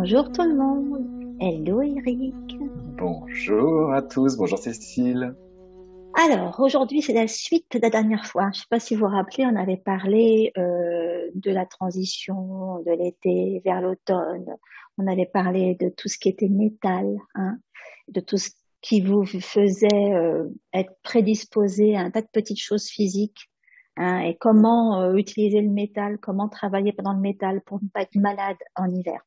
Bonjour tout le monde. Hello Eric. Bonjour à tous, bonjour Cécile. Alors, aujourd'hui, c'est la suite de la dernière fois. Je ne sais pas si vous vous rappelez, on avait parlé de la transition de l'été vers l'automne. On avait parlé de tout ce qui était métal, hein, de tout ce qui vous faisait être prédisposé à un tas de petites choses physiques, hein, et comment utiliser le métal, comment travailler pendant le métal pour ne pas être malade en hiver.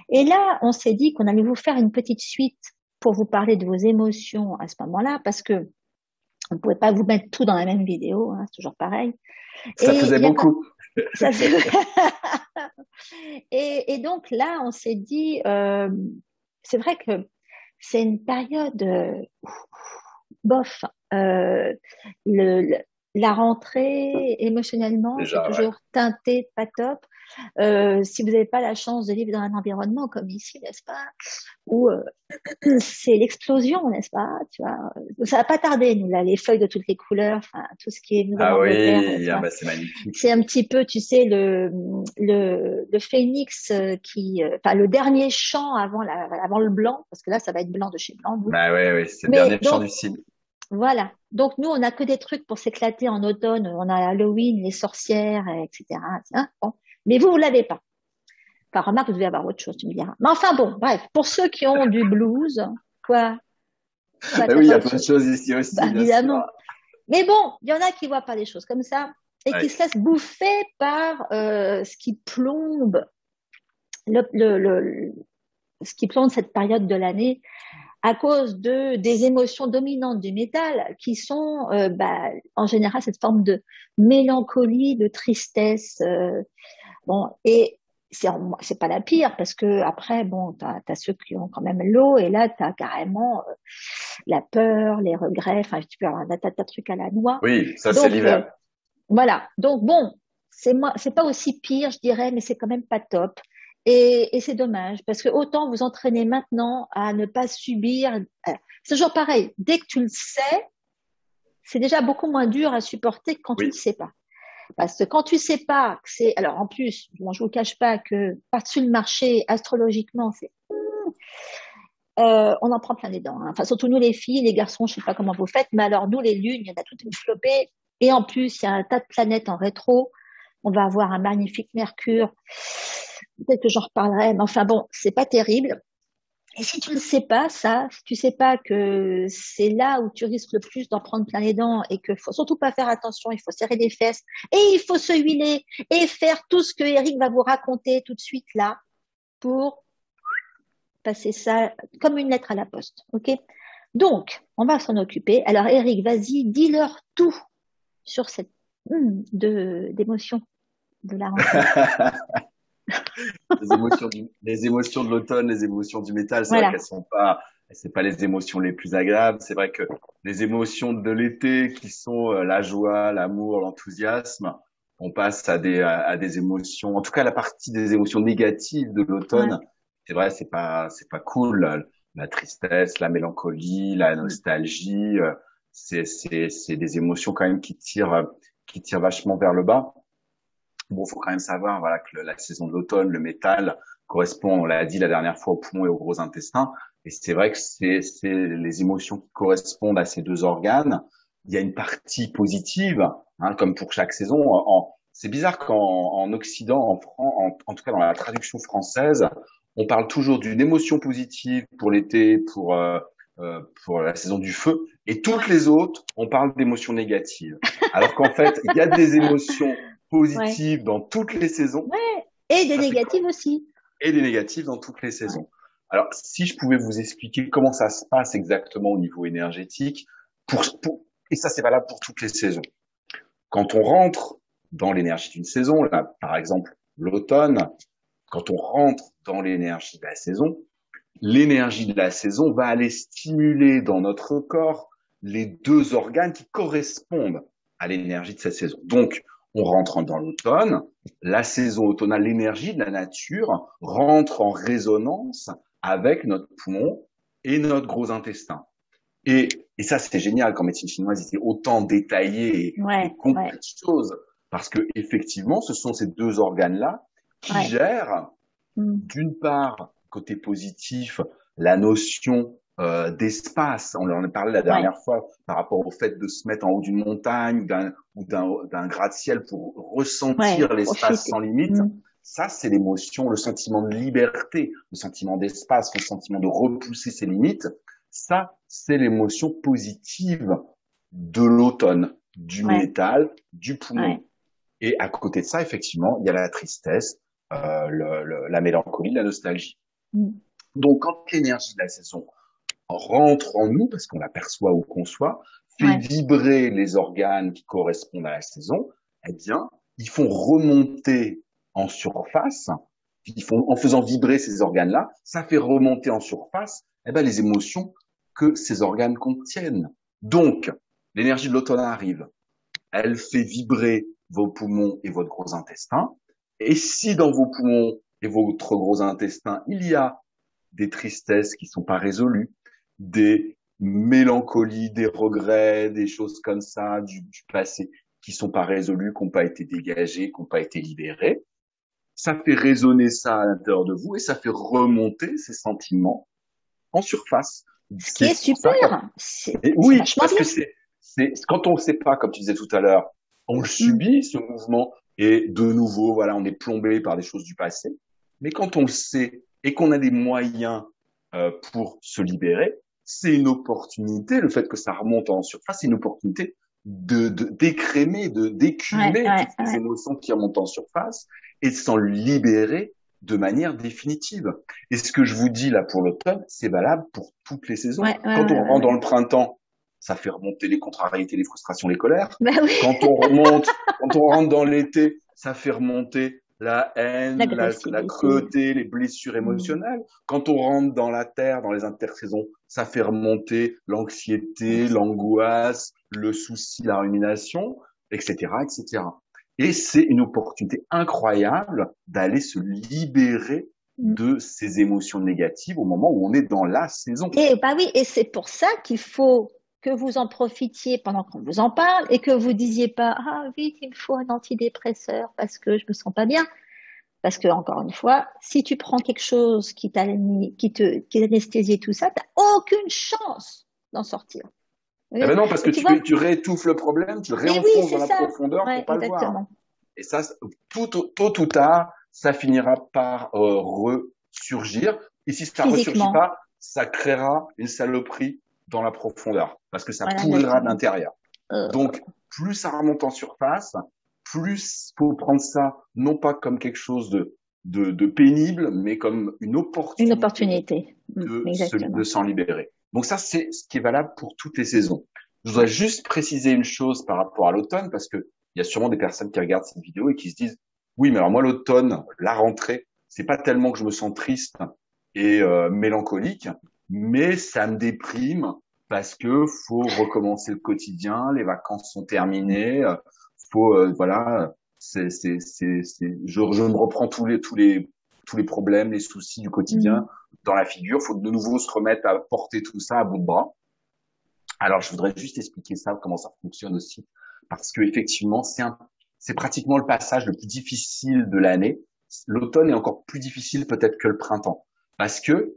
Et là, on s'est dit qu'on allait vous faire une petite suite pour vous parler de vos émotions à ce moment-là, parce que on ne pouvait pas vous mettre tout dans la même vidéo, hein, c'est toujours pareil. Ça Et faisait il y a pas, beaucoup. ça, et donc là, on s'est dit, c'est vrai que c'est une période bof. Euh, le, le- la rentrée émotionnellement, c'est Déjà, ouais. toujours teinté, pas top. Si vous n'avez pas la chance de vivre dans un environnement comme ici, n'est-ce pas, où c'est l'explosion, n'est-ce pas, tu vois, ça va pas tarder, nous là, les feuilles de toutes les couleurs, enfin tout ce qui est Ah Nouvelle-Angleterre, oui, tu ah vois, bah c'est magnifique. c'est un petit peu, tu sais, le phénix qui, enfin le dernier chant avant le blanc, parce que là ça va être blanc de chez blanc, nous. Bah ouais, ouais, c'est le Mais dernier chant donc du cygne. voilà. Donc nous, on a que des trucs pour s'éclater en automne. On a Halloween, les sorcières, etc. Hein, bon. Mais vous l'avez pas. Enfin, remarque, vous devez avoir autre chose, tu me diras. Mais enfin bon, bref, pour ceux qui ont du blues, quoi, quoi, Ah t'as oui, il y pas a autre plein de chose. choses ici Bah aussi, bien sûr. évidemment. Mais bon, il y en a qui voient pas les choses comme ça et qui Ouais. se laissent bouffer par ce qui plombe le, le, le- ce qui plombe cette période de l'année à cause de des émotions dominantes du métal qui sont en général cette forme de mélancolie, de tristesse. Bon, et c'est pas la pire parce que après bon t'as ceux qui ont quand même l'eau et là t'as carrément la peur, les regrets, enfin tu peux avoir un tas de trucs à la noix. Oui, ça c'est Donc l'hiver. voilà. Donc bon, c'est pas aussi pire, je dirais, mais c'est quand même pas top. Et c'est dommage parce que autant vous entraîner maintenant à ne pas subir. C'est toujours pareil. Dès que tu le sais, c'est déjà beaucoup moins dur à supporter que quand tu le Oui. sais pas. Parce que quand tu sais pas que c'est, alors en plus, bon, je vous cache pas que par-dessus le marché, astrologiquement, on en prend plein les dents, hein. Enfin, surtout nous les filles, les garçons, je sais pas comment vous faites, mais alors nous les lunes, il y en a toute une flopée. Et en plus, il y a un tas de planètes en rétro. On va avoir un magnifique Mercure. Peut-être que j'en reparlerai, mais enfin bon, c'est pas terrible. Et si tu ne sais pas ça, si tu sais pas que c'est là où tu risques le plus d'en prendre plein les dents et qu'il faut surtout pas faire attention, il faut serrer les fesses et il faut se huiler et faire tout ce que Eric va vous raconter tout de suite là pour passer ça comme une lettre à la poste, ok? Donc, on va s'en occuper. Alors, Eric, vas-y, dis-leur tout sur cette d'émotion de la rentrée. Les émotions de l'automne, les émotions du métal, c'est vrai Voilà. qu'elles sont pas, c'est pas les émotions les plus agréables. C'est vrai que les émotions de l'été, qui sont la joie, l'amour, l'enthousiasme, on passe à des émotions, en tout cas la partie des émotions négatives de Ouais. l'automne. C'est vrai, c'est pas cool. La tristesse, la mélancolie, la Mm. nostalgie, c'est des émotions quand même qui tirent vachement vers le bas. Bon, faut quand même savoir, voilà, que la saison de l'automne, le métal correspond, on l'a dit la dernière fois, au poumon et au gros intestin. Et c'est vrai que c'est les émotions qui correspondent à ces deux organes. Il y a une partie positive, hein, comme pour chaque saison. C'est bizarre qu'en Occident, en tout cas dans la traduction française, on parle toujours d'une émotion positive pour l'été, pour la saison du feu, et toutes les autres, on parle d'émotions négatives. Alors qu'en fait, il y a des émotions Ouais. positives dans toutes les saisons, Ouais. Et des ça fait négatives quoi, aussi. et des négatives dans toutes les Ouais. saisons. Alors, si je pouvais vous expliquer comment ça se passe exactement au niveau énergétique, et ça c'est valable pour toutes les saisons. Quand on rentre dans l'énergie d'une saison, là, par exemple l'automne, quand on rentre dans l'énergie de la saison, l'énergie de la saison va aller stimuler dans notre corps les deux organes qui correspondent à l'énergie de cette saison. Donc, on rentre dans l'automne, la saison automnale, l'énergie de la nature rentre en résonance avec notre poumon et notre gros intestin. Et, et ça, c'est génial qu'en médecine chinoise, il y ait autant détaillé et Ouais. Ouais. complètes choses, parce que effectivement, ce sont ces deux organes-là qui Ouais. gèrent d'une part, côté positif, la notion d'espace. On en a parlé la dernière fois par rapport au fait de se mettre en haut d'une montagne ou d'un gratte-ciel pour ressentir l'espace sans limite. Ça, c'est l'émotion, le sentiment de liberté, le sentiment d'espace, le sentiment de repousser ses limites. Ça, c'est l'émotion positive de l'automne, du métal, du poumon. Et à côté de ça, effectivement, il y a la tristesse, la mélancolie, la nostalgie. Donc, quand l'énergie de la saison rentre en nous, parce qu'on la perçoit ou qu'on soit, fait vibrer les organes qui correspondent à la saison, eh bien, ils font remonter en surface, en faisant vibrer ces organes-là, ça fait remonter en surface, les émotions que ces organes contiennent. Donc, l'énergie de l'automne arrive, elle fait vibrer vos poumons et votre gros intestin. Et si dans vos poumons et votre gros intestin, il y a des tristesses qui sont pas résolues, des mélancolies, des regrets, des choses comme ça du passé qui sont pas résolues, qui n'ont pas été dégagées, qui n'ont pas été libérées, ça fait résonner ça à l'intérieur de vous et ça fait remonter ces sentiments en surface. Ce qui est super. Oui, parce que c'est quand on ne sait pas, comme tu disais tout à l'heure, on le subit, ce mouvement, et de nouveau, voilà, on est plombé par des choses du passé. Mais quand on le sait et qu'on a des moyens pour se libérer, c'est une opportunité, le fait que ça remonte en surface, c'est une opportunité d'écrémer, d'écumer toutes ces émotions qui remontent en surface et de s'en libérer de manière définitive. Et ce que je vous dis là pour l'automne, c'est valable pour toutes les saisons. Quand on rentre dans le printemps, ça fait remonter les contrariétés, les frustrations, les colères. Quand on rentre dans l'été, ça fait remonter la haine, la cruauté, les blessures émotionnelles. Quand on rentre dans la terre, dans les intersaisons, ça fait remonter l'anxiété, l'angoisse, le souci, la rumination, etc., etc. Et c'est une opportunité incroyable d'aller se libérer de ces émotions négatives au moment où on est dans la saison. Et oui, et c'est pour ça qu'il faut que vous en profitiez pendant qu'on vous en parle et que vous disiez pas vite il me faut un antidépresseur parce que je me sens pas bien. Parce que encore une fois, si tu prends quelque chose qui anesthésie tout ça, t'as aucune chance d'en sortir. Non, parce que tu réétouffes le problème, tu le réenfonces dans la profondeur pour pas le voir. Et ça, tôt ou tard, ça finira par ressurgir. Et si ça ressurgit pas, ça créera une saloperie dans la profondeur, parce que ça pourrira de l'intérieur. Donc, plus ça remonte en surface, plus faut prendre ça non pas comme quelque chose de pénible, mais comme une opportunité de s'en libérer. Donc ça, c'est ce qui est valable pour toutes les saisons. Je voudrais juste préciser une chose par rapport à l'automne, parce que il y a sûrement des personnes qui regardent cette vidéo et qui se disent oui, mais alors moi l'automne, la rentrée, c'est pas tellement que je me sens triste et mélancolique, mais ça me déprime parce que faut recommencer le quotidien, les vacances sont terminées, faut je me reprends tous les problèmes, les soucis du quotidien dans la figure, faut de nouveau se remettre à porter tout ça à bout de bras. Alors je voudrais juste expliquer ça, comment ça fonctionne aussi, parce que effectivement c'est pratiquement le passage le plus difficile de l'année. L'automne est encore plus difficile peut-être que le printemps, parce que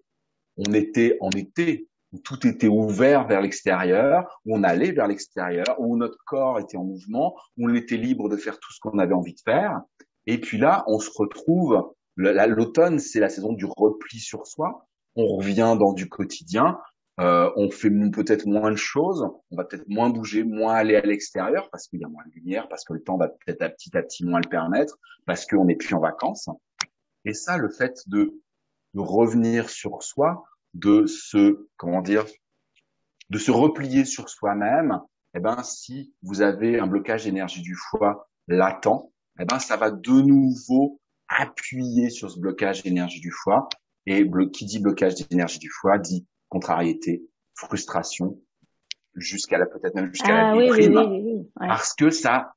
on était en été où tout était ouvert vers l'extérieur, où on allait vers l'extérieur, où notre corps était en mouvement, où on était libre de faire tout ce qu'on avait envie de faire. Et puis là, on se retrouve, l'automne, c'est la saison du repli sur soi. On revient dans du quotidien, on fait peut-être moins de choses, on va peut-être moins bouger, moins aller à l'extérieur parce qu'il y a moins de lumière, parce que le temps va peut-être à petit moins le permettre, parce qu'on n'est plus en vacances. Et ça, le fait de revenir sur soi, de se replier sur soi-même, si vous avez un blocage d'énergie du foie latent, ça va de nouveau appuyer sur ce blocage d'énergie du foie. Et qui dit blocage d'énergie du foie dit contrariété, frustration, peut-être même jusqu'à la déprime, oui. parce que ça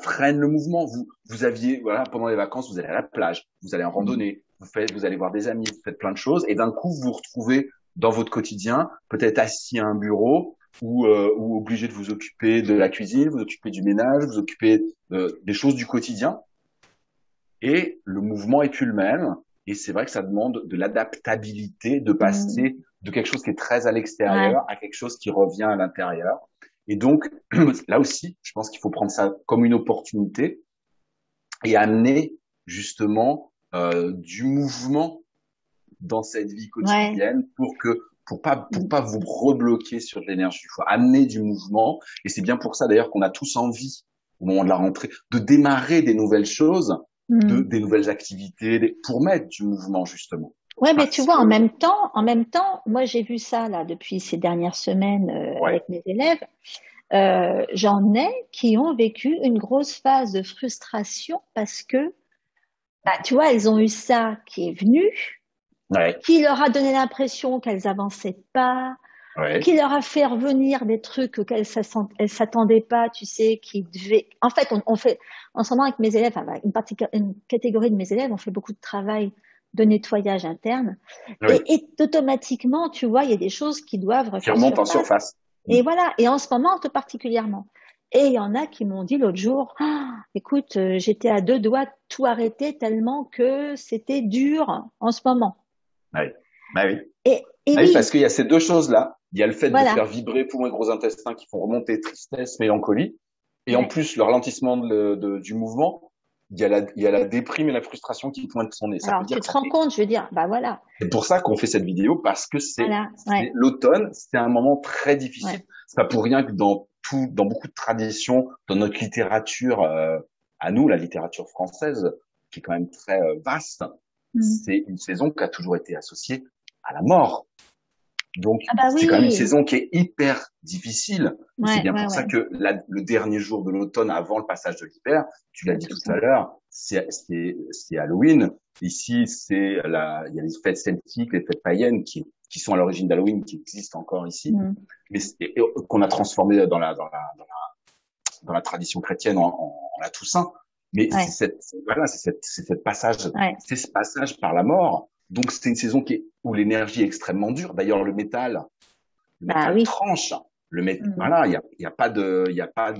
freine le mouvement. Vous aviez, pendant les vacances, vous allez à la plage, vous allez en randonnée, vous allez voir des amis, vous faites plein de choses, et d'un coup, vous vous retrouvez dans votre quotidien, peut-être assis à un bureau, ou obligé de vous occuper de la cuisine, vous occuper du ménage, vous occuper des choses du quotidien, et le mouvement est plus le même, Et c'est vrai que ça demande de l'adaptabilité, de Mm. passer de quelque chose qui est très à Ouais. l'extérieur à quelque chose qui revient à l'intérieur. Et donc, là aussi, je pense qu'il faut prendre ça comme une opportunité et amener justement du mouvement dans cette vie Ouais. quotidienne pour Mm. pas vous rebloquer sur de l'énergie. Il faut amener du mouvement et c'est bien pour ça d'ailleurs qu'on a tous envie au moment de la rentrée de démarrer des nouvelles choses, Mm. des nouvelles activités pour mettre du mouvement justement. Ouais, mais tu Parce vois, que en même temps, moi j'ai vu ça là depuis ces dernières semaines ouais, avec mes élèves. J'en ai qui ont vécu une grosse phase de frustration parce que, bah, tu vois, elles ont eu ça qui est venu, ouais, qui leur a donné l'impression qu'elles avançaient pas, ouais, qui leur a fait revenir des trucs auxquels elles s'attendaient pas, tu sais, qui devaient. En fait, on fait en ce moment avec mes élèves, enfin, une catégorie de mes élèves, on fait beaucoup de travail de nettoyage interne, oui, et automatiquement, tu vois, il y a des choses qui doivent qui refaire remonte en surface. surface. Mm. Et voilà. Et en ce moment, tout particulièrement. Et il y en a qui m'ont dit l'autre jour, ah, écoute, j'étais à deux doigts de tout arrêter tellement que c'était dur en ce moment. Ouais. Bah oui. Et Ah oui, parce oui, qu'il y a ces deux choses-là. Il y a le fait de voilà. faire vibrer poumons et gros intestins qui font remonter tristesse, mélancolie. Et en Ouais. plus, le ralentissement du mouvement, il y a la déprime et la frustration qui pointent son nez. Ça veut Alors, dire tu que te rends compte, je veux dire, bah voilà, c'est pour ça qu'on fait cette vidéo, parce que voilà, c'est ouais, l'automne, c'est un moment très ouais. difficile. C'est pas pour rien que dans beaucoup de traditions, dans notre littérature, à nous, la littérature française, qui est quand même très vaste, Mm. c'est une saison qui a toujours été associée à la mort. Donc, Ah bah c'est quand même une oui, saison qui est hyper difficile. Et c'est ouais, bien ouais, pour ça ouais. que le dernier jour de l'automne, avant le passage de l'hiver, tu l'as C'est dit tout tout ça. à l'heure, c'est Halloween. Ici, il y a les fêtes celtiques, les fêtes païennes qui sont à l'origine d'Halloween, qui existent encore ici, Mm. mais qu'on a transformé dans la tradition chrétienne en la Toussaint. Mais Ouais, voilà, ouais. c'est ce passage par la mort. Donc c'est une saison où l'énergie est extrêmement dure. D'ailleurs, le Bah métal oui. tranche. Mm. Voilà, il y a pas de, il y a pas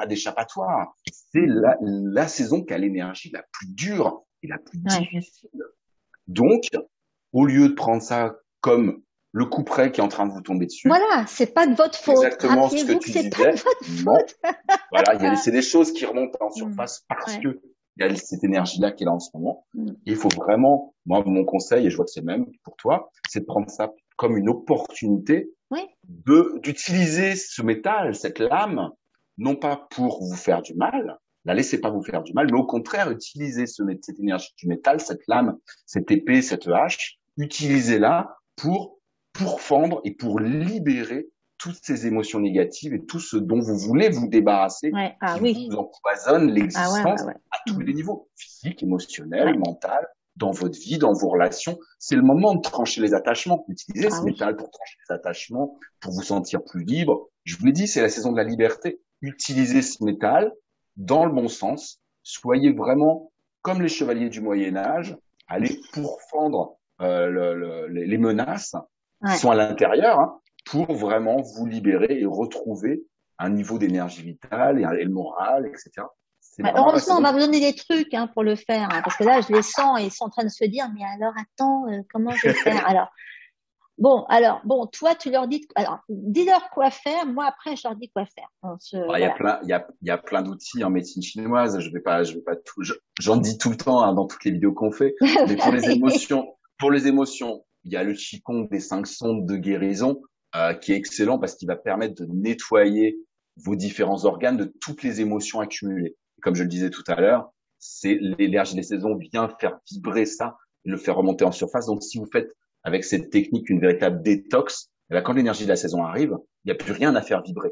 d'échappatoire. C'est Mm. la saison qui a l'énergie la plus dure et la plus Ouais. difficile. Donc, au lieu de prendre ça comme le couperet qui est en train de vous tomber dessus, Voilà, c'est pas de votre faute. exactement ce que Rappelez-vous que tu c'est pas de disais. votre Non, faute. voilà, c'est des choses qui remontent en Mm. surface parce Ouais. que il y a cette énergie-là qui est là en ce moment. Mm. Et il faut vraiment, moi, mon conseil, et je vois que c'est le même pour toi, c'est de prendre ça comme une opportunité Oui. d'utiliser ce métal, cette lame, non pas pour vous faire du mal, la laissez pas vous faire du mal, mais au contraire, utilisez cette énergie du métal, cette lame, cette épée, cette hache, utilisez-la pour fendre et pour libérer toutes ces émotions négatives et tout ce dont vous voulez vous débarrasser, Ouais. Ah qui oui. vous empoisonne Ah ouais, ouais, l'existence ouais. à tous Mm. les niveaux, physique, émotionnel, Ouais. mental, dans votre vie, dans vos relations. C'est le moment de trancher les attachements. Utilisez Ah ce oui. métal pour trancher les attachements, pour vous sentir plus libre. Je vous l'ai dit, c'est la saison de la liberté. Utilisez ce métal dans le bon sens. Soyez vraiment comme les chevaliers du Moyen Âge. Allez pourfendre les menaces qui Ouais. sont à l'intérieur, hein, pour vraiment vous libérer et retrouver un niveau d'énergie vitale et le moral, etc. C'est Ouais, vraiment la heureusement, on saison va pour vous ça. donner des trucs hein, pour le faire, hein, parce que là, je les sens et ils sont en train de se dire, mais alors attends, comment je vais faire? Alors bon, toi, tu leur dis, alors dis-leur quoi faire. Moi, après, je leur dis quoi faire. Alors, Voilà. il y a plein d'outils en médecine chinoise. Je vais pas tout, j'en dis tout le temps hein, dans toutes les vidéos qu'on fait. Mais pour les émotions, il y a le Qigong des 5 sondes de guérison, qui est excellent parce qu'il va permettre de nettoyer vos différents organes de toutes les émotions accumulées. Comme je le disais tout à l'heure, c'est l'énergie des saisons vient faire vibrer ça, et le faire remonter en surface. Donc, si vous faites avec cette technique une véritable détox, eh bien, quand l'énergie de la saison arrive, il n'y a plus rien à faire vibrer.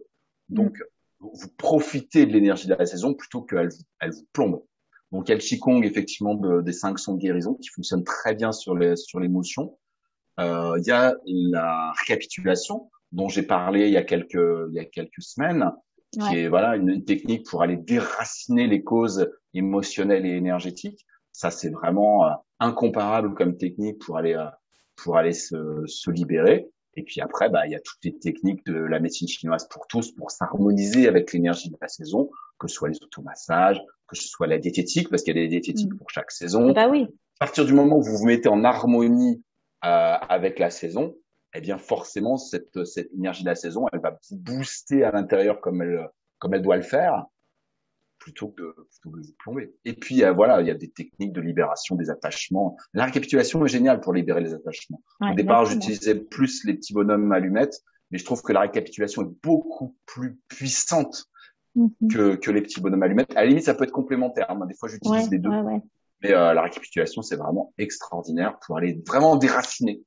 Mm. Donc, vous profitez de l'énergie de la saison plutôt qu'elle elle vous plombe. Donc, il y a le Qigong, effectivement, des 5 sons de guérison qui fonctionne très bien sur l'émotion. Il y a la récapitulation dont j'ai parlé il y a quelques semaines, qui Ouais. est, voilà, une technique pour aller déraciner les causes émotionnelles et énergétiques. Ça, c'est vraiment incomparable comme technique pour aller se libérer. Et puis après, bah, il y a toutes les techniques de la médecine chinoise pour tous, pour s'harmoniser avec l'énergie de la saison, que ce soit les automassages, que ce soit la diététique, parce qu'il y a des diététiques Mm. pour chaque Ah saison, bah oui. partir du moment où vous vous mettez en harmonie avec la saison, eh bien forcément cette énergie de la saison, elle va vous booster à l'intérieur comme elle doit le faire, plutôt que de vous plomber. Et puis voilà, il y a des techniques de libération des attachements. La récapitulation est géniale pour libérer les attachements. Ouais, Au départ, exactement. j'utilisais plus les petits bonhommes allumettes, mais je trouve que la récapitulation est beaucoup plus puissante Mhm. que les petits bonhommes allumettes. À la limite, ça peut être complémentaire. Moi, des fois, Ouais, j'utilise les deux. ouais, ouais. Mais la récapitulation, c'est vraiment extraordinaire pour aller vraiment déraciner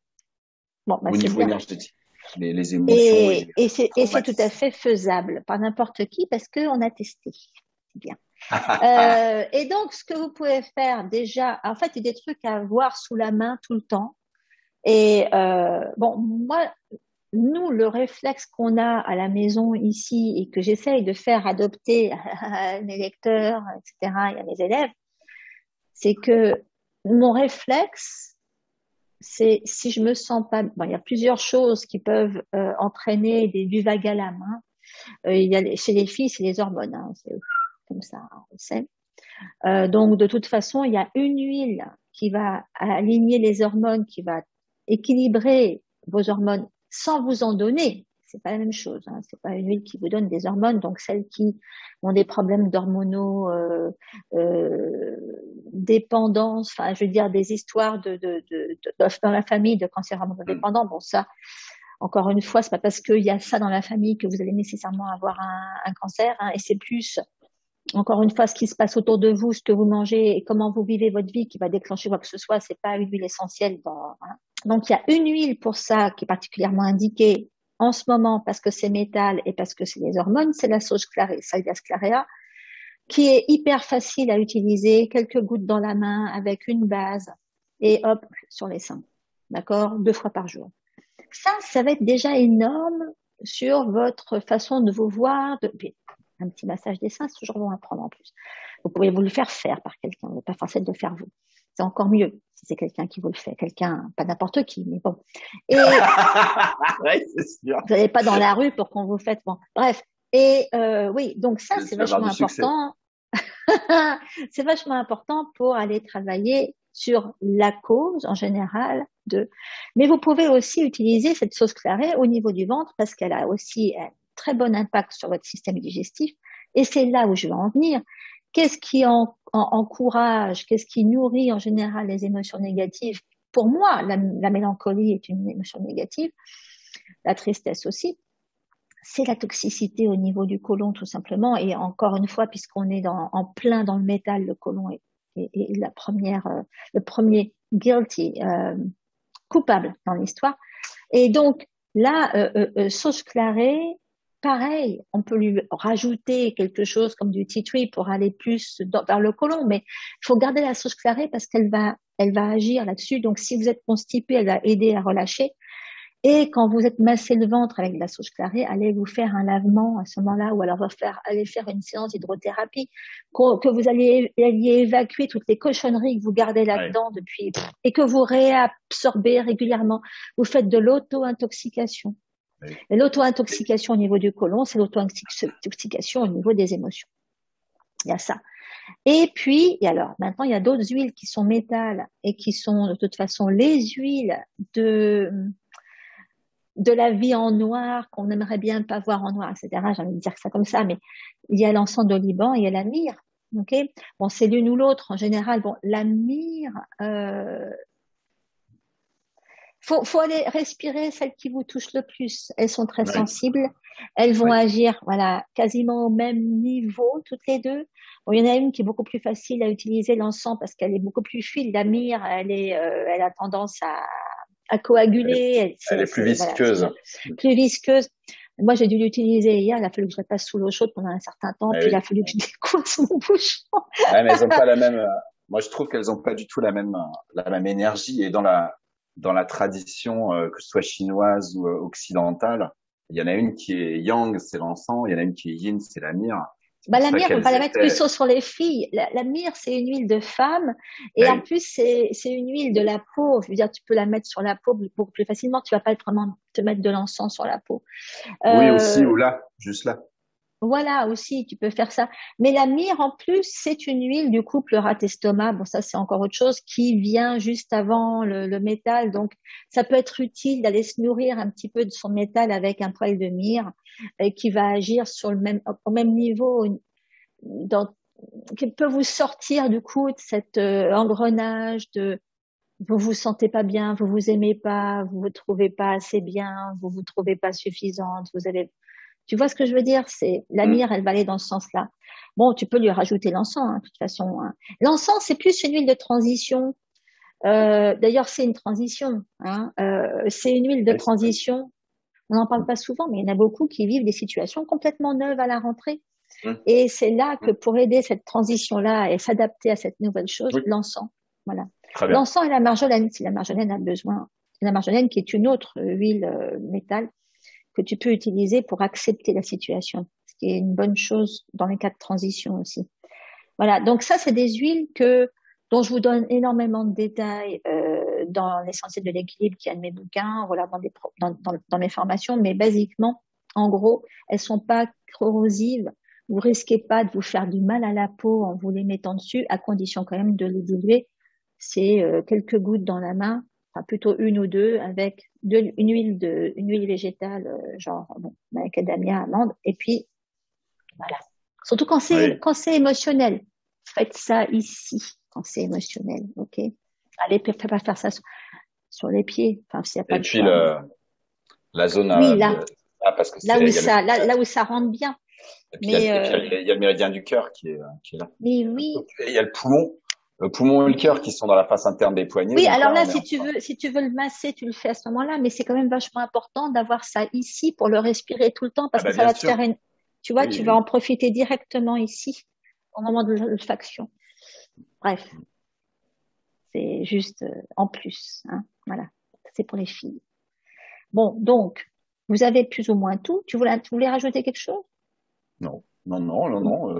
Bon, bah au c'est niveau bien. énergétique les émotions et Et c'est tout à traumatismes. fait faisable par n'importe qui parce qu'on a testé. C'est bien. Et donc, ce que vous pouvez faire déjà, en fait, il y a des trucs à avoir sous la main tout le temps. Et bon, moi, nous, le réflexe qu'on a à la maison ici et que j'essaye de faire adopter à mes lecteurs, etc., et à mes élèves, c'est que mon réflexe, c'est si je me sens pas, bon, il y a plusieurs choses qui peuvent entraîner du vague à l'âme. Hein. Il y a chez les filles, c'est les hormones, hein, c'est comme ça, on le sait. Donc, de toute façon, il y a une huile qui va aligner les hormones, qui va équilibrer vos hormones sans vous en donner. C'est pas la même chose. Hein. C'est pas une huile qui vous donne des hormones. Donc, celles qui ont des problèmes d'hormonaux, euh, dépendance, enfin, je veux dire, des histoires dans la famille de cancer Hmm. hormonodépendant. Bon, ça, encore une fois, c'est pas parce qu'il y a ça dans la famille que vous allez nécessairement avoir un cancer. Hein, et c'est plus encore une fois, ce qui se passe autour de vous, ce que vous mangez et comment vous vivez votre vie qui va déclencher quoi que ce soit, c'est pas une huile essentielle. Voilà. Donc, il y a une huile pour ça qui est particulièrement indiquée en ce moment parce que c'est métal et parce que c'est les hormones, c'est la sauge clarée, Salvia sclarea, qui est hyper facile à utiliser, quelques gouttes dans la main avec une base et hop, sur les seins. D'accord? 2 fois par jour. Ça va être déjà énorme sur votre façon de vous voir. Un petit massage des seins, c'est toujours bon à prendre en plus. Vous pouvez vous le faire faire par quelqu'un, vous n'êtes pas forcément de le faire vous. C'est encore mieux si c'est quelqu'un qui vous le fait. Quelqu'un, pas n'importe qui, mais bon. Et Ouais, c'est sûr. vous n'allez pas dans la rue pour qu'on vous fasse. Bon, bref. Et oui, donc ça, Tu c'est vas avoir vachement du succès. important. C'est vachement important pour aller travailler sur la cause en général de. Mais vous pouvez aussi utiliser cette sauce clarée au niveau du ventre parce qu'elle a aussi un très bon impact sur votre système digestif. Et c'est là où je veux en venir. Qu'est-ce qui encourage, qu'est-ce qui nourrit en général les émotions négatives? Pour moi, la mélancolie est une émotion négative, la tristesse aussi c'est la toxicité au niveau du côlon tout simplement. Et encore une fois, puisqu'on est en plein dans le métal, le côlon est le premier guilty, coupable dans l'histoire. Et donc là, sauce clarée, pareil, on peut lui rajouter quelque chose comme du tea tree pour aller plus vers le côlon, mais il faut garder la sauce clarée parce elle va agir là-dessus. Donc si vous êtes constipé, elle va aider à relâcher. Et quand vous êtes massé le ventre avec de la sauge clarée, allez vous faire un lavement à ce moment-là, ou alors allez faire une séance d'hydrothérapie, que vous alliez évacuer toutes les cochonneries que vous gardez Ouais. là-dedans depuis, et que vous réabsorbez régulièrement. Vous faites de l'auto-intoxication. Ouais. Et l'auto-intoxication au niveau du côlon, c'est l'auto-intoxication au niveau des émotions. Il y a ça. Et puis, et alors, maintenant, il y a d'autres huiles qui sont métal et qui sont de toute façon les huiles de la vie en noir qu'on aimerait bien pas voir en noir, etc. J'ai envie de dire ça comme ça, mais il y a l'encens d'oliban et il y a la myrrhe. Ok, bon, c'est l'une ou l'autre en général. Bon, la myrrhe, faut aller respirer celles qui vous touchent le plus. Elles sont très Ouais. sensibles. Elles vont Ouais. agir, voilà, quasiment au même niveau toutes les deux. Bon, il y en a une qui est beaucoup plus facile à utiliser l'encens parce qu'elle est beaucoup plus fine. La myrrhe, elle a tendance à coaguler. Elle est plus Voilà, visqueuse. plus visqueuse. Moi, j'ai dû l'utiliser hier. Il a fallu que je la passe sous l'eau chaude pendant un certain temps. Ouais, Puis il a oui. fallu que je décoince mon bouchon. Ouais, mais elles ont pas la même. Moi, je trouve qu'elles ont pas du tout la même énergie. Et dans la tradition, que ce soit chinoise ou occidentale, il y en a une qui est yang, c'est l'encens. Il y en a une qui est yin, c'est la myrrhe. C'est Bah, pour la ça myrrhe, on va pas qu'elles la mettre plus étaient. sur les filles. La myrrhe, c'est une huile de femme. Et en Ouais. plus, c'est une huile de la peau. Je veux dire, tu peux la mettre sur la peau beaucoup plus facilement. Tu vas pas vraiment te mettre de l'encens sur la peau. Oui, aussi, Euh, ou là, juste là. Voilà aussi, tu peux faire ça. Mais la myrrhe, en plus, c'est une huile du couple rat-estomac. Bon, ça, c'est encore autre chose qui vient juste avant le métal. Donc, ça peut être utile d'aller se nourrir un petit peu de son métal avec un poil de myrrhe qui va agir sur au même niveau, dans, qui peut vous sortir du coup de cet engrenage de vous vous sentez pas bien, vous vous aimez pas, vous vous trouvez pas assez bien, vous vous trouvez pas suffisante, tu vois ce que je veux dire? C'est la Mm. myrrhe, elle va aller dans ce sens-là. Bon, tu peux lui rajouter l'encens, hein, de toute façon. Hein. L'encens, c'est plus une huile de transition. D'ailleurs, c'est une transition. Hein. C'est une huile de Oui, c'est vrai. transition. On n'en parle pas souvent, mais il y en a beaucoup qui vivent des situations complètement neuves à la rentrée. Mm. Et c'est là que Mm. pour aider cette transition-là et s'adapter à cette nouvelle chose, Oui, l'encens. Voilà. très bien. L'encens et la marjolaine, si la marjolaine a besoin. La marjolaine qui est une autre huile métal que tu peux utiliser pour accepter la situation, ce qui est une bonne chose dans les cas de transition aussi. Voilà, donc ça, c'est des huiles dont je vous donne énormément de détails dans l'essentiel de l'équilibre qui est un de mes bouquins, voilà, dans mes formations, mais basiquement, en gros, elles sont pas corrosives. Vous risquez pas de vous faire du mal à la peau en vous les mettant dessus, à condition quand même de les diluer. C'est quelques gouttes dans la main, enfin plutôt une ou deux, avec une huile végétale, genre bon, macadamia, amande, et puis voilà. Surtout Oui. quand c'est émotionnel. Faites ça ici, quand c'est émotionnel, ok? Allez, faites pas faire ça sur les pieds, enfin, s'il n'y a pas Et le puis choix. Mais... la zone Oui, parce que là où il y a ça, là où ça rentre bien. et puis Mais, il y a le méridien du cœur qui est là. mais oui. Et il y a le poumon et le cœur qui sont dans la face interne des poignets. Oui, Donc alors là, là, on est en train. si tu veux le masser, tu le fais à ce moment-là, mais c'est quand même vachement important d'avoir ça ici pour le respirer tout le temps Ah parce que bah ça bien va te sûr. faire tu vois, Oui, tu vas en oui. profiter directement ici au moment de l'olfaction. Bref, c'est juste en plus, hein. Voilà. C'est pour les filles. Bon, donc, vous avez plus ou moins tout. Tu voulais rajouter quelque chose? Non, non, non, non, non.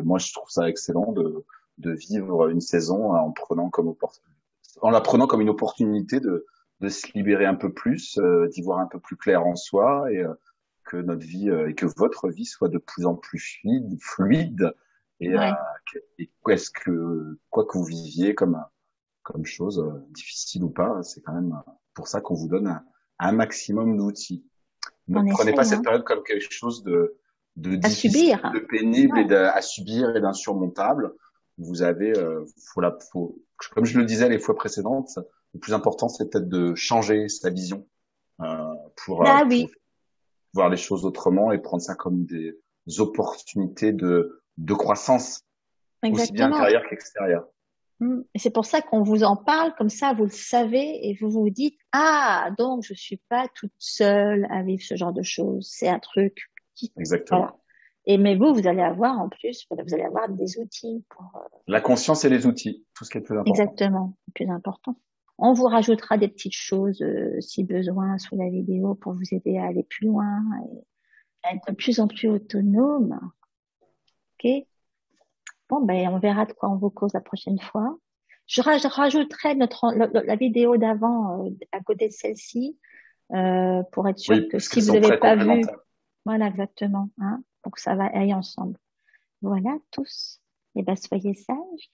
Moi, je trouve ça excellent de vivre une saison en la prenant comme une opportunité de se libérer un peu plus, d'y voir un peu plus clair en soi et que notre vie et que votre vie soit de plus en plus fluide et, Ouais, et quoi que vous viviez comme chose, difficile ou pas, c'est quand même pour ça qu'on vous donne un maximum d'outils. Ne on prenez pas essaye, cette hein. période comme quelque chose de À difficile, subir. de pénible Non, à subir et d'insurmontable. Vous avez, comme je le disais les fois précédentes, le plus important, c'est peut-être de changer sa vision bah pour oui, voir les choses autrement et prendre ça comme des opportunités de croissance, aussi bien exactement. intérieure qu'extérieure. Et c'est pour ça qu'on vous en parle, comme ça vous le savez et vous vous dites, ah, donc je suis pas toute seule à vivre ce genre de choses. C'est un truc voilà. Exactement. Et mais vous allez avoir en plus, vous allez avoir des outils pour, La conscience et les outils, tout ce qui est le plus important. exactement, le plus important. On vous rajoutera des petites choses, si besoin, sous la vidéo pour vous aider à aller plus loin et à être de plus en plus autonome. Ok? Bon, ben, on verra de quoi on vous cause la prochaine fois. Je rajouterai la vidéo d'avant à côté de celle-ci pour être sûr Oui, que si puisqu'elles vous sont n'avez très pas vu, complémentaires. voilà exactement, hein, donc ça va aller ensemble. Voilà tous. Eh ben soyez sages.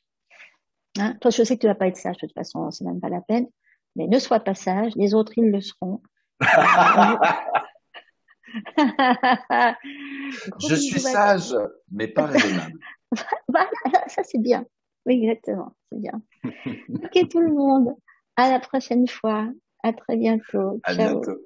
Hein. Toi, je sais que tu vas pas être sage de toute façon, c'est même pas la peine. Mais ne sois pas sage, les autres ils le seront. Gros Je suis bisous à sage, mais pas raisonnable. voilà, ça c'est bien. Oui, exactement, c'est bien. Ok tout le monde, à la prochaine fois. À très bientôt. À Ciao. bientôt.